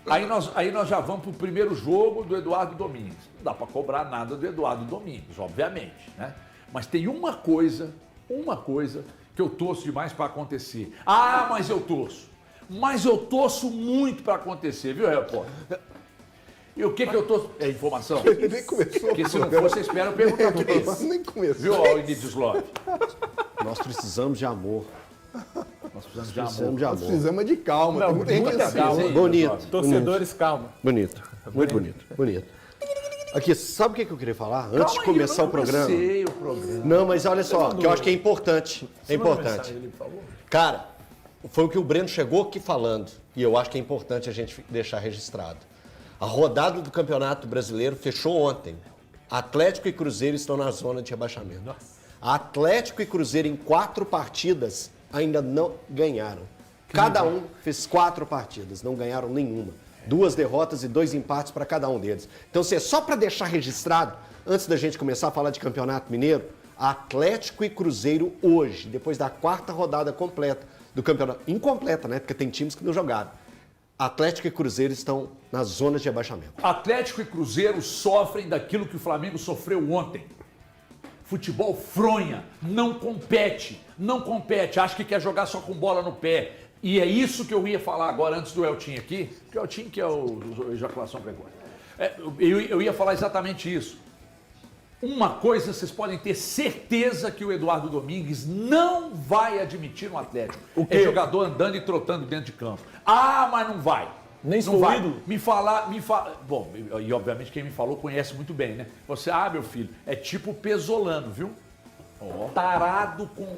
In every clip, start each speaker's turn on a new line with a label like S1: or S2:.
S1: Aí nós já vamos para o primeiro jogo do Eduardo Domingues. Não dá para cobrar nada do Eduardo Domingues, obviamente, né? Mas tem uma coisa que eu torço demais para acontecer. Ah, mas eu torço. Mas eu torço muito para acontecer, viu, repórter? E o que eu torço? É informação?
S2: Ele nem começou.
S1: Porque se não for, você espera eu perguntar tudo isso.
S2: Nem começou.
S1: Viu, Alinidislov?
S3: Nós precisamos de amor.
S1: Nós precisamos de amor.
S2: Nós precisamos de calma.
S4: Não,
S2: tem muita gente
S4: muita
S2: assim.
S4: calma.
S3: Bonito.
S4: Torcedores, calma.
S3: Bonito. Muito bonito. Bonito. Aqui, sabe o que eu queria falar? Antes de começar o programa.
S1: Eu sei o programa.
S3: Não, mas olha só, que eu acho que é importante. É importante. Cara, foi o que o Breno chegou aqui falando. E eu acho que é importante a gente deixar registrado. A rodada do Campeonato Brasileiro fechou ontem. Atlético e Cruzeiro estão na zona de rebaixamento. Atlético e Cruzeiro em 4 partidas ainda não ganharam. Cada um fez 4 partidas, não ganharam nenhuma. 2 derrotas e 2 empates para cada um deles. Então, assim, só para deixar registrado, antes da gente começar a falar de Campeonato Mineiro, Atlético e Cruzeiro hoje, depois da 4ª rodada completa do campeonato, incompleta, né? Porque tem times que não jogaram. Atlético e Cruzeiro estão nas zonas de rebaixamento.
S1: Atlético e Cruzeiro sofrem daquilo que o Flamengo sofreu ontem. Futebol fronha, não compete, acha que quer jogar só com bola no pé. E é isso que eu ia falar agora antes do Eltinho aqui, porque o Eltinho que é o ejaculação precoce. Eu ia falar exatamente isso. Uma coisa vocês podem ter certeza que o Eduardo Domingues não vai admitir no Atlético. É jogador andando e trotando dentro de campo. Ah, mas não vai.
S4: Nem
S1: não vai.
S4: ídolo?
S1: Me fala. Bom, e obviamente quem me falou conhece muito bem, né? Você, meu filho, é tipo Pesolano, viu? Tarado com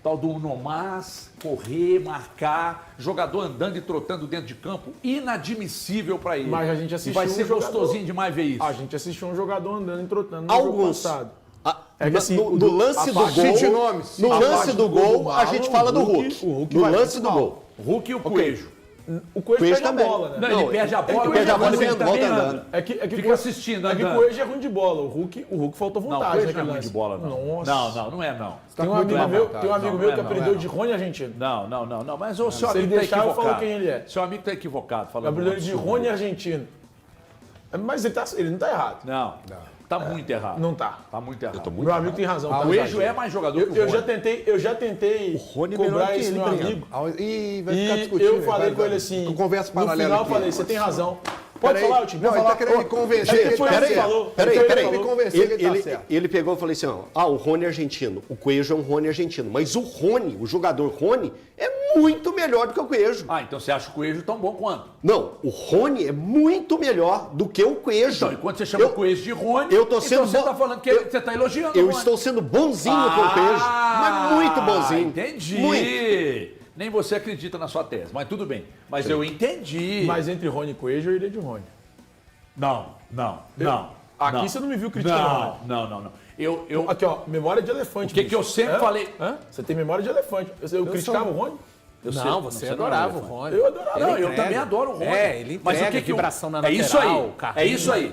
S1: tal do Unomás, correr, marcar, jogador andando e trotando dentro de campo, inadmissível pra ele.
S4: Mas a gente assistiu
S1: e vai ser
S4: jogador...
S1: gostosinho demais ver isso.
S4: A gente assistiu um jogador andando e trotando no
S3: Alguns.
S4: jogo passado.
S3: É que assim, no lance do gol, no lance do gol, a gente fala do Hulk. No lance do gol.
S1: Hulk e o Coelho.
S4: O Coelho perde a bola, né?
S1: Não, ele perde a bola,
S3: ele perde a bola e
S1: volta
S3: andando.
S4: É que
S1: fica assistindo,
S4: é que o Coelho é ruim de bola. O Hulk faltou
S1: Não, o
S4: vontade.
S1: Coelho não é ruim de bola, não.
S4: Nossa.
S1: Não é não.
S4: Tem um amigo meu que aprendeu de Rony argentino.
S1: Não, mas o seu
S4: Se ele
S1: amigo está
S4: deixar, eu
S1: equivocado.
S4: falo quem ele é.
S1: Seu amigo está equivocado.
S4: Aprendeu de Rony argentino. Mas ele não tá errado.
S1: Não. Tá muito errado.
S4: Não tá.
S1: Tá muito errado.
S4: Meu amigo tem razão.
S1: O Coelho é mais jogador que o Rony.
S4: Eu já tentei
S3: Rony
S4: cobrar
S3: melhor que
S4: esse
S3: ele,
S4: meu
S3: Breno.
S4: amigo.
S2: E vai ficar
S4: E
S2: discutindo.
S4: eu falei com ele assim,
S2: Com conversa
S4: no
S2: paralela
S4: final eu
S2: aqui.
S4: falei, você tem razão. Pode
S2: Peraí.
S4: falar, Tim?
S2: Não, ele tá querendo me convencer que ele tá certo.
S3: Peraí.
S2: Me convencer que ele tá certo.
S3: Ele pegou e falou assim, o Rony é argentino. O Coelho é um Rony argentino. Mas o Rony, o jogador Rony, é muito melhor do que o Coelho.
S1: Então você acha o Coelho tão bom quanto?
S3: Não, o Rony é muito melhor do que o Coelho.
S1: Então, e quando você chama o Coelho de Rony,
S3: eu tô sendo
S1: então você tá falando que você tá elogiando o
S3: Eu
S1: Rony.
S3: estou sendo bonzinho com o Coelho. Mas muito bonzinho.
S1: Entendi.
S3: Muito.
S1: Nem você acredita na sua tese, mas tudo bem. Mas eu entendi.
S4: Mas entre Rony e Coelho, eu iria de Rony.
S1: Não.
S4: Aqui você não me viu criticando.
S1: Não.
S4: Aqui, ó, memória de elefante.
S1: O que eu sempre falei?
S4: Você tem memória de elefante. Eu criticava o Rony?
S5: Você adorava o Rony.
S4: Eu adorava.
S1: Não, eu também adoro o Rony.
S5: Ele entrega
S1: Mas o que
S5: vibração na
S1: É
S5: lateral,
S1: isso aí.
S5: carrinho.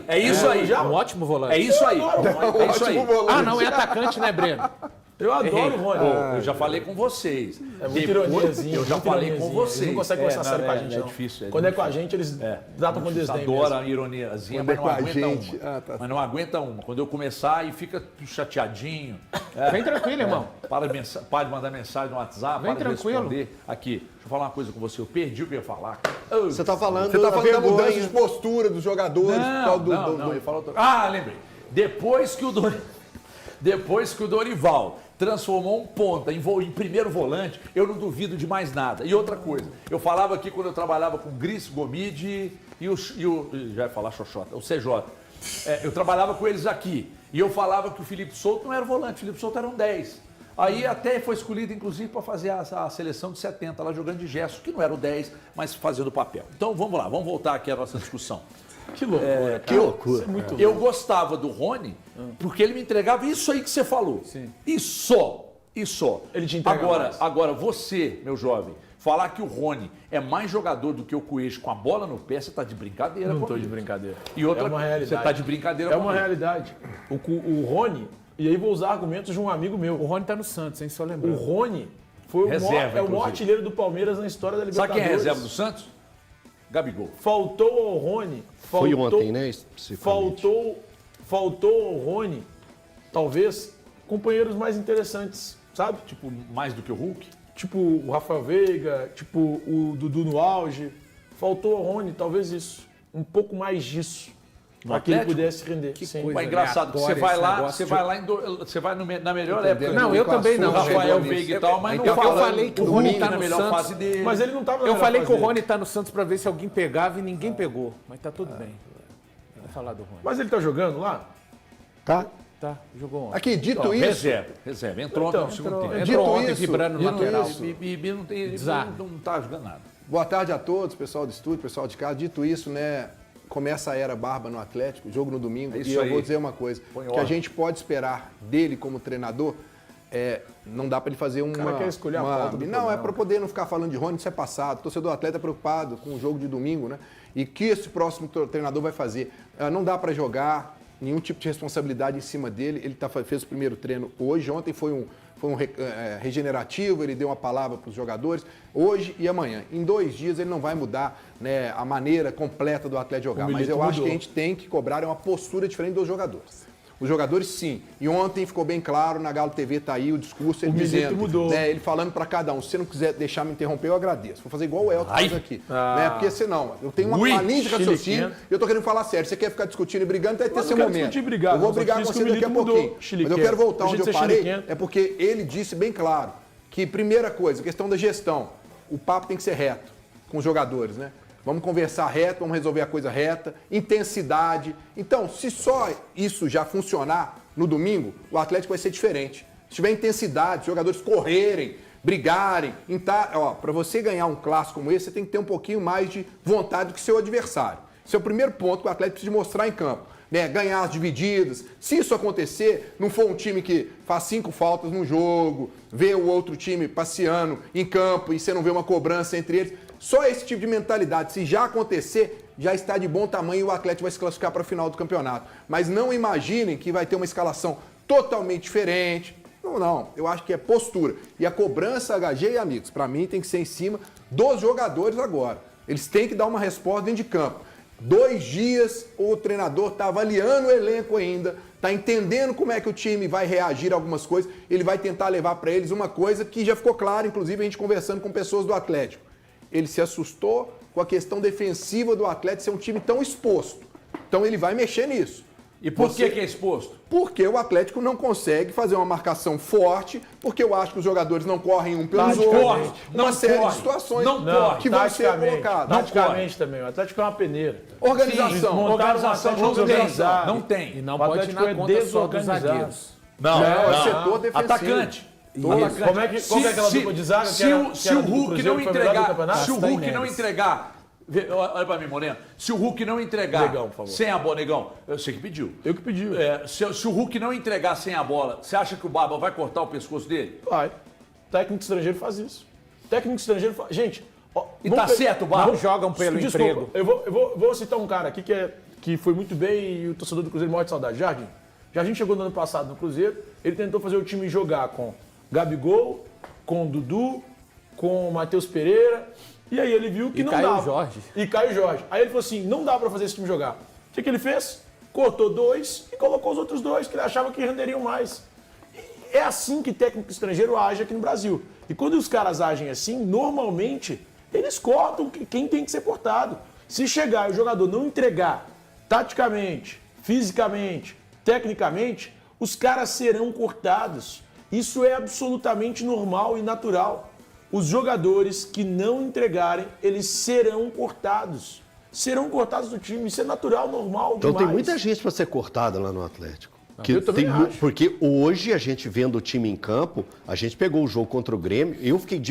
S1: É isso aí.
S5: Um ótimo volante.
S1: É isso aí. É isso aí.
S5: Não é atacante, né, Breno?
S4: Eu adoro o Rony.
S1: Eu já falei com vocês.
S4: É muito ironiazinha.
S1: Eu já falei com vocês.
S4: Eles não conseguem conversar sério com a gente,
S1: É
S4: não.
S1: difícil.
S4: Quando é com a gente, eles tratam com desdém mesmo.
S1: Adora a ironiazinha, mas não aguenta uma. Mas não aguenta uma. Quando eu começar, aí fica chateadinho.
S5: Vem tranquilo, irmão.
S1: Para de mandar mensagem no WhatsApp,
S5: Vem
S1: para de
S5: tranquilo.
S1: responder. Aqui, deixa eu falar uma coisa com você. Eu perdi o que eu ia falar.
S3: Você tá falando
S2: Você tá falando da mudança
S3: vergonha.
S2: de postura dos jogadores.
S1: Não, eu falo lembrei. Depois que o Dorival transformou um ponta em primeiro volante, eu não duvido de mais nada. E outra coisa, eu falava aqui quando eu trabalhava com o Gris Gomide e o já ia falar Xoxota, o CJ. Eu trabalhava com eles aqui e eu falava que o Felipe Souto não era volante, o Felipe Souto era um 10. Aí até foi escolhido, inclusive, para fazer a seleção de 70, lá jogando de gesto, que não era o 10, mas fazendo o papel. Então vamos lá, vamos voltar aqui à nossa discussão.
S4: Que loucura.
S3: Que loucura.
S1: Eu gostava do Rony porque ele me entregava isso aí que você falou.
S4: Sim.
S1: E só.
S4: Ele te entrega mais.
S1: Agora, você, meu jovem, falar que o Rony é mais jogador do que o Coelho com a bola no pé, você tá de brincadeira
S4: Não tô
S1: comigo.
S4: de brincadeira.
S1: E outra,
S4: É uma realidade.
S1: você tá de brincadeira
S4: É uma
S1: comigo.
S4: realidade. O Rony, e aí vou usar argumentos de um amigo meu.
S5: O Rony tá no Santos, hein? Só
S4: O
S5: lembrando.
S4: Rony foi o
S1: Reserva,
S4: maior
S1: inclusive.
S4: artilheiro do Palmeiras na história da
S1: Sabe
S4: Libertadores.
S1: quem é reserva do Santos? Gabigol.
S4: Faltou ao Rony.
S3: Foi ontem, né? Especificamente.
S4: Faltou ao Rony, talvez, companheiros mais interessantes, sabe?
S1: Tipo, mais do que o Hulk?
S4: Tipo o Rafael Veiga, tipo o Dudu no auge. Faltou ao Rony, talvez isso. Um pouco mais disso. Para que ele
S1: Atlético?
S4: pudesse render.
S5: Que
S4: Sim.
S5: coisa.
S1: Mas é engraçado que você
S5: aleatória
S1: vai
S5: esse
S1: lá,
S5: negócio
S1: você
S5: de-
S1: vai lá você vai na melhor época.
S5: Não, eu também não.
S1: O Rafael
S5: Rony.
S1: Veiga e tal, mas
S5: É
S1: não
S5: que eu
S1: fala.
S5: falei que o
S1: o
S5: Rony
S1: Hulk
S5: tá
S1: na
S5: no
S1: melhor
S5: Santos.
S1: fase dele.
S4: Mas ele não estava na
S5: Eu
S4: melhor
S5: falei que o
S4: fase
S5: Rony tá no Santos pra ver se alguém pegava e ninguém pegou. Mas tá tudo bem. Vamos falar do Rony.
S4: Mas ele tá jogando lá?
S2: Tá?
S5: Tá, jogou ontem.
S2: Aqui, dito isso,
S1: Reserva. Entrou ontem no segundo tempo.
S2: dito
S5: Entrou ontem
S2: isso,
S5: vibrando no
S2: dito
S5: lateral.
S2: isso,
S1: Bibi não tá jogando nada.
S2: boa tarde a todos, pessoal do estúdio, pessoal de casa. Dito isso, né, começa a era barba no Atlético, jogo no domingo.
S1: É isso
S2: E eu
S1: aí.
S2: vou dizer uma coisa,
S1: Põe
S2: que a
S1: ordem.
S2: gente pode esperar dele como treinador, não dá para ele fazer uma...
S4: cara quer escolher a pauta do
S2: Não,
S4: programa.
S2: é para poder não ficar falando de Rony, isso é passado. O torcedor atleta é preocupado com o jogo de domingo, né? E o que esse próximo treinador vai fazer? Não dá para jogar nenhum tipo de responsabilidade em cima dele. Ele fez o primeiro treino hoje, ontem foi um regenerativo, ele deu uma palavra para os jogadores, hoje e amanhã. Em 2 dias ele não vai mudar, né, a maneira completa do atleta jogar, mas eu acho que a gente tem que cobrar uma postura diferente dos jogadores. Os jogadores, sim. E ontem ficou bem claro, na Galo TV tá aí o discurso, ele
S4: Milito
S2: dizendo,
S4: mudou.
S2: né, ele falando para cada um, se você não quiser deixar me interromper, eu agradeço. Vou fazer igual o Elton faz aqui. Né, porque senão, eu tenho uma linha de raciocínio e eu tô querendo falar sério. Você quer ficar discutindo e brigando, vai ter
S4: Mas
S2: seu
S4: eu quero
S2: momento.
S4: discutir e brigar,
S2: eu vou
S4: não, só
S2: brigar com
S4: disse que
S2: você
S4: o
S2: daqui a
S4: Milito
S2: pouquinho.
S4: mudou,
S2: Mas eu
S4: chiliquento.
S2: quero voltar
S4: Deixa
S2: onde
S4: de
S2: eu
S4: ser
S2: parei,
S4: chiliquento.
S2: é porque ele disse bem claro que, primeira coisa, questão da gestão, o papo tem que ser reto com os jogadores, né? Vamos conversar reto, vamos resolver a coisa reta, intensidade. Então, se só isso já funcionar no domingo, o Atlético vai ser diferente. Se tiver intensidade, os jogadores correrem, brigarem, para você ganhar um clássico como esse, você tem que ter um pouquinho mais de vontade do que seu adversário. Esse é o primeiro ponto que o Atlético precisa mostrar em campo. Né, ganhar as divididas. Se isso acontecer, não for um time que faz 5 faltas num jogo, vê o outro time passeando em campo e você não vê uma cobrança entre eles, só esse tipo de mentalidade, se já acontecer, já está de bom tamanho e o Atlético vai se classificar para a final do campeonato. Mas não imaginem que vai ter uma escalação totalmente diferente. Não, eu acho que é postura. E a cobrança, HG e amigos, para mim tem que ser em cima dos jogadores agora. Eles têm que dar uma resposta dentro de campo. 2 dias, o treinador está avaliando o elenco ainda, está entendendo como é que o time vai reagir a algumas coisas, ele vai tentar levar para eles uma coisa que já ficou clara, inclusive a gente conversando com pessoas do Atlético. Ele se assustou com a questão defensiva do Atlético ser um time tão exposto. Então ele vai mexer nisso.
S1: E por que é exposto?
S2: Porque o Atlético não consegue fazer uma marcação forte, porque eu acho que os jogadores não correm um pelos outros. Uma série de situações que vão ser colocadas.
S4: Taticamente também. O Atlético é uma peneira.
S2: Organização.
S4: Montaram um Atlético desorganizado.
S1: Não tem.
S5: E não
S4: O
S5: pode ir
S4: Atlético
S5: na
S4: é
S5: conta só dos
S4: desorganizado.
S5: zagueiros.
S1: Não,
S2: É setor defensivo.
S1: Atacante.
S4: Como é que é aquela dupla de zaga
S1: se
S4: que era,
S1: o Hulk não entregar, se o
S5: Castanheira.
S1: Hulk não entregar, olha pra mim, Moreno, se o Hulk não entregar
S4: Negão, por favor.
S1: sem a bola, Negão, eu sei que pediu.
S4: Eu que pedi.
S1: Se o Hulk não entregar sem a bola, você acha que o Barba vai cortar o pescoço dele?
S4: Vai. Técnico estrangeiro faz isso. Técnico estrangeiro faz... Gente... Ó,
S1: E
S4: vamos
S1: tá certo, o Barba?
S5: Não jogam pelo
S4: Desculpa,
S5: emprego.
S4: Eu vou citar um cara aqui que foi muito bem e o torcedor do Cruzeiro morre de saudade. Jardim. Jardim chegou no ano passado no Cruzeiro, ele tentou fazer o time jogar com Gabigol, com Dudu, com Matheus Pereira, e aí ele viu que
S5: E
S4: não
S5: Caio
S4: dava.
S5: Jorge.
S4: E Caio Jorge. Aí ele falou assim, não dá pra fazer esse time jogar. O que ele fez? Cortou 2 e colocou os outros 2, que ele achava que renderiam mais. É assim que técnico estrangeiro age aqui no Brasil. E quando os caras agem assim, normalmente, eles cortam quem tem que ser cortado. Se chegar e o jogador não entregar taticamente, fisicamente, tecnicamente, os caras serão cortados. Isso é absolutamente normal e natural. Os jogadores que não entregarem, eles serão cortados. Serão cortados do time. Isso é natural, normal
S3: Então
S4: demais.
S3: tem muita gente para ser cortada lá no Atlético.
S4: eu também acho.
S3: Porque hoje a gente vendo o time em campo, a gente pegou o jogo contra o Grêmio, eu fiquei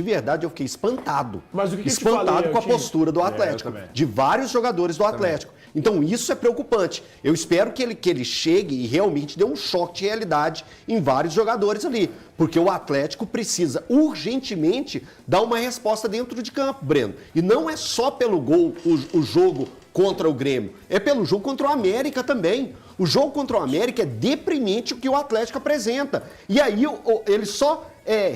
S3: espantado.
S4: Mas o que eu te
S3: espantado
S4: falei,
S3: com a
S4: Eltinho?
S3: postura do Atlético, de vários jogadores do Atlético. Então isso é preocupante. Eu espero que ele chegue e realmente dê um choque de realidade em vários jogadores ali, porque o Atlético precisa urgentemente dar uma resposta dentro de campo, Breno. E não é só pelo gol o jogo contra o Grêmio, é pelo jogo contra o América também. O jogo contra o América é deprimente o que o Atlético apresenta. E aí ele só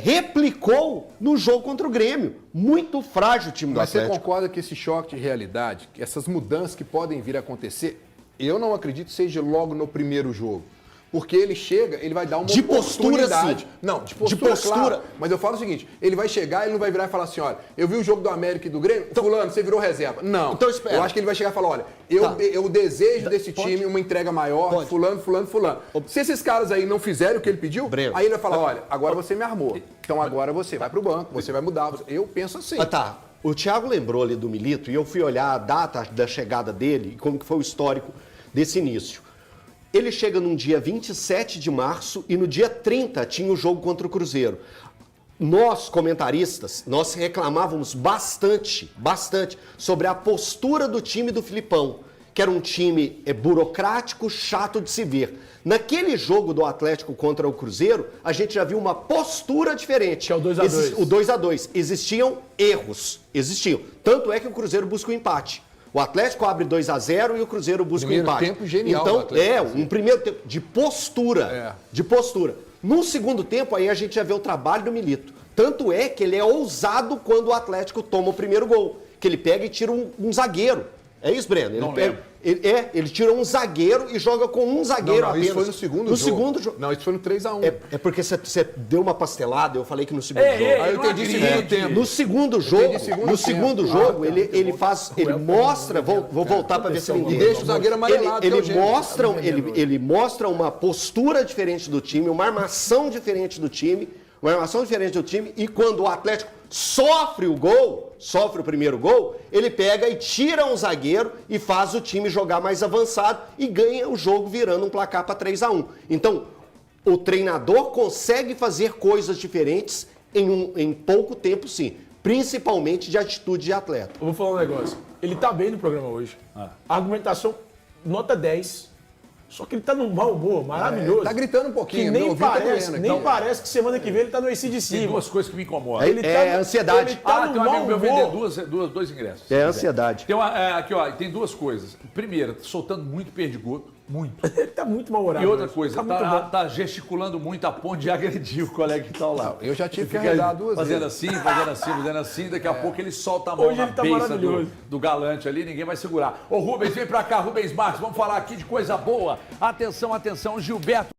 S3: replicou no jogo contra o Grêmio. Muito frágil o time do
S2: Mas você
S3: Atlético.
S2: concorda que esse choque de realidade, que essas mudanças que podem vir a acontecer, eu não acredito seja logo no primeiro jogo. Porque ele chega, ele vai dar uma
S3: De postura,
S2: oportunidade.
S3: sim.
S2: Não, de postura, claro. Mas eu falo o seguinte, ele vai chegar, ele não vai virar e falar assim, olha, eu vi o jogo do América e do Grêmio, fulano, você virou reserva. Não.
S3: Então espera.
S2: Eu acho que ele vai chegar e falar, olha, eu desejo desse time uma entrega maior, fulano. Se esses caras aí não fizerem o que ele pediu,
S3: Breno.
S2: aí ele vai falar, olha, agora você me armou. Então agora você vai pro banco, você vai mudar. Eu penso assim.
S3: Ah, tá. O Thiago lembrou ali do Milito e eu fui olhar a data da chegada dele e como que foi o histórico desse início. Ele chega num dia 27 de março e no dia 30 tinha o jogo contra o Cruzeiro. Nós, comentaristas, nós reclamávamos bastante sobre a postura do time do Filipão, que era um time burocrático, chato de se ver. Naquele jogo do Atlético contra o Cruzeiro, a gente já viu uma postura diferente.
S4: Que é o 2-2.
S3: O 2-2. Existiam erros. Existiam. Tanto é que o Cruzeiro busca o empate. O Atlético abre 2-0 e o Cruzeiro busca o empate.
S2: Primeiro tempo genial do
S3: Então,
S2: Atlético.
S3: um primeiro tempo de postura. De postura. No segundo tempo, aí a gente já vê o trabalho do Milito. Tanto é que ele é ousado quando o Atlético toma o primeiro gol. Que ele pega e tira um zagueiro. É isso, Breno? Ele pega, ele tira um zagueiro e joga com um zagueiro apenas.
S2: Isso foi no segundo jogo.
S3: No segundo jogo.
S2: Não, isso foi no 3-1.
S3: É porque você deu uma pastelada, eu falei que no segundo jogo.
S2: Aí eu entendi segundo tempo.
S3: No segundo jogo, ele mostra, vou voltar para ver se eu
S2: E
S3: entendo.
S2: deixa o zagueiro amarelado.
S3: Ele mostra uma postura diferente do time, uma armação diferente do time, e quando o Atlético sofre o primeiro gol, ele pega e tira um zagueiro e faz o time jogar mais avançado e ganha o jogo virando um placar para 3-1. Então, o treinador consegue fazer coisas diferentes em pouco tempo, sim. Principalmente de atitude de atleta.
S4: Eu vou falar um negócio. Ele tá bem no programa hoje. A argumentação, nota 10. Só que ele tá num mau humor maravilhoso.
S2: Tá gritando um pouquinho.
S4: Que nem parece que semana que vem ele tá no AC de
S1: Tem
S4: cima.
S1: duas coisas que me incomodam.
S3: Ansiedade.
S4: Ele tá no
S1: tem um
S4: mau
S1: amigo meu vender
S4: humor.
S1: dois ingressos.
S3: É ansiedade.
S1: Tem aqui, ó, tem duas coisas. Primeiro, soltando muito perdigoto. Muito.
S4: Ele tá muito mal-humorado.
S1: E outra
S4: hoje.
S1: coisa,
S4: muito bom.
S1: tá gesticulando muito a ponto de agredir o colega que tá ao lado.
S2: Eu já tive que
S1: Fica
S2: arredar duas
S1: fazendo
S2: vezes.
S1: fazendo assim, daqui a pouco ele solta a mão
S4: Hoje
S1: na
S4: ele tá
S1: beiça
S4: maravilhoso.
S1: do galante ali, ninguém vai segurar. Ô Rubens, vem pra cá, Rubens Marques, vamos falar aqui de coisa boa. Atenção, Gilberto.